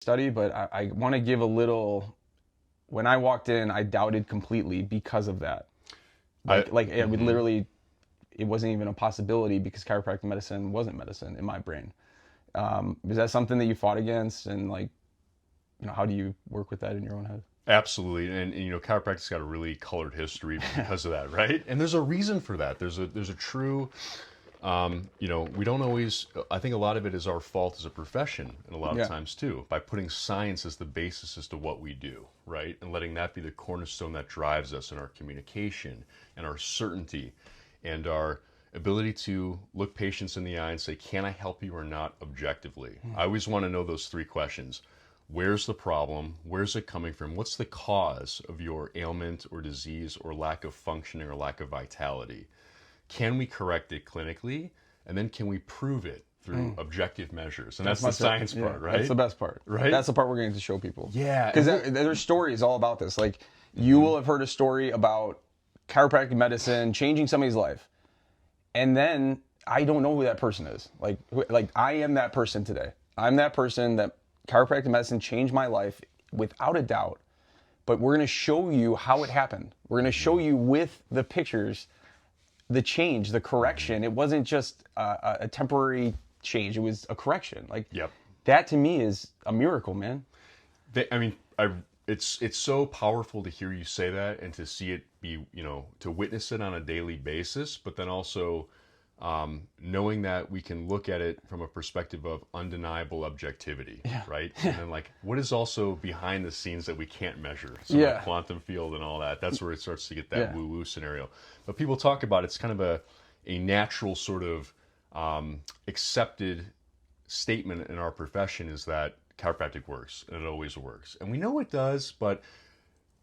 study, but I want to give a little. When I walked in, I doubted completely because of that. It would literally, it wasn't even a possibility because chiropractic medicine wasn't medicine in my brain. Is that something that you fought against, and like, how do you work with that in your own head? Absolutely, and chiropractic's got a really colored history because of that, right? And there's a reason for that. There's a true, we don't always. I think a lot of it is our fault as a profession, and a lot of times too, by putting science as the basis as to what we do, right, and letting that be the cornerstone that drives us in our communication and our certainty, and our ability to look patients in the eye and say, "Can I help you or not?" objectively. I always want to know those three questions. Where's the problem? Where's it coming from? What's the cause of your ailment or disease or lack of functioning or lack of vitality? Can we correct it clinically? And then can we prove it through objective measures? And that's the science part, right? That's the best part. Right? That's the part we're going to show people. Yeah. Because there's stories all about this. Like, you will have heard a story about chiropractic medicine changing somebody's life. And then I don't know who that person is. Like I am that person today. I'm that person that chiropractic medicine changed my life without a doubt. But we're going to show you how it happened. We're going to show you with the pictures the change, the correction. It wasn't just a temporary change. It was a correction. Like, that to me is a miracle, man. It's so powerful to hear you say that and to see it be, to witness it on a daily basis, but then also knowing that we can look at it from a perspective of undeniable objectivity, right? And then what is also behind the scenes that we can't measure? So the quantum field and all that, that's where it starts to get that woo-woo scenario. But people talk about it's kind of a natural sort of accepted statement in our profession is that chiropractic works, and it always works. And we know it does, but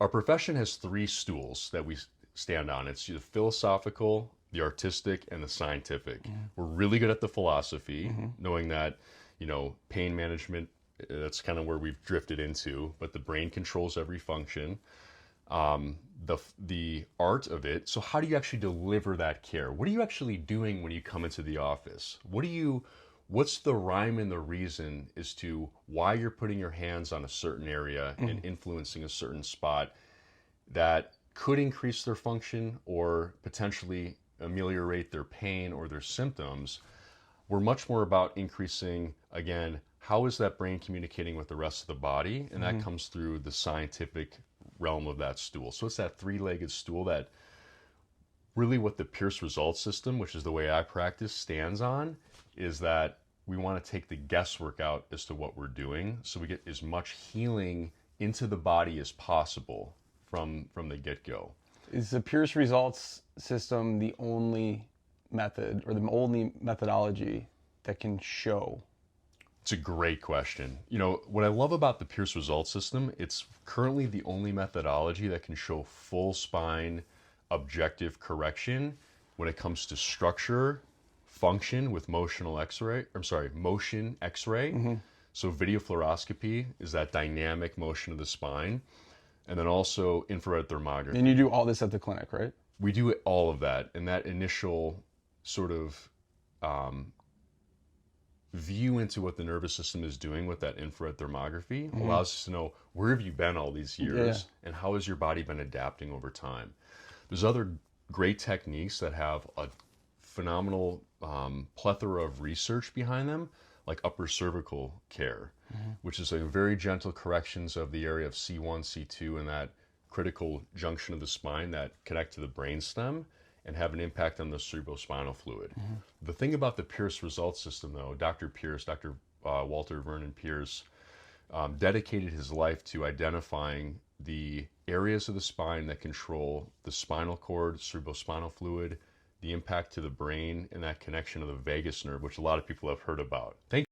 our profession has three stools that we stand on. It's the philosophical, the artistic, and the scientific. We're really good at the philosophy, knowing that, pain management, that's kind of where we've drifted into, but the brain controls every function. The art of it. So how do you actually deliver that care? What are you actually doing when you come into the office? What's the rhyme and the reason as to why you're putting your hands on a certain area and influencing a certain spot that could increase their function or potentially ameliorate their pain or their symptoms? We're much more about increasing, again, how is that brain communicating with the rest of the body? And that comes through the scientific realm of that stool. So it's that three-legged stool that really what the Pierce Results System, which is the way I practice, stands on, is that we want to take the guesswork out as to what we're doing so we get as much healing into the body as possible from the get-go. Is the Pierce Results System the only method or the only methodology that can show? It's a great question. What I love about the Pierce Results System, it's currently the only methodology that can show full spine objective correction when it comes to structure, function with motion X-ray. So video fluoroscopy is that dynamic motion of the spine, and then also infrared thermography. And you do all this at the clinic, right? We do all of that, and that initial sort of view into what the nervous system is doing with that infrared thermography allows us to know where have you been all these years and how has your body been adapting over time. There's other great techniques that have a phenomenal plethora of research behind them, like upper cervical care, which is a very gentle corrections of the area of C1, C2, and that critical junction of the spine that connect to the brainstem and have an impact on the cerebrospinal fluid. The thing about the Pierce Results System, though, Dr. Walter Vernon Pierce, dedicated his life to identifying the areas of the spine that control the spinal cord, cerebrospinal fluid, the impact to the brain, and that connection of the vagus nerve, which a lot of people have heard about. Thank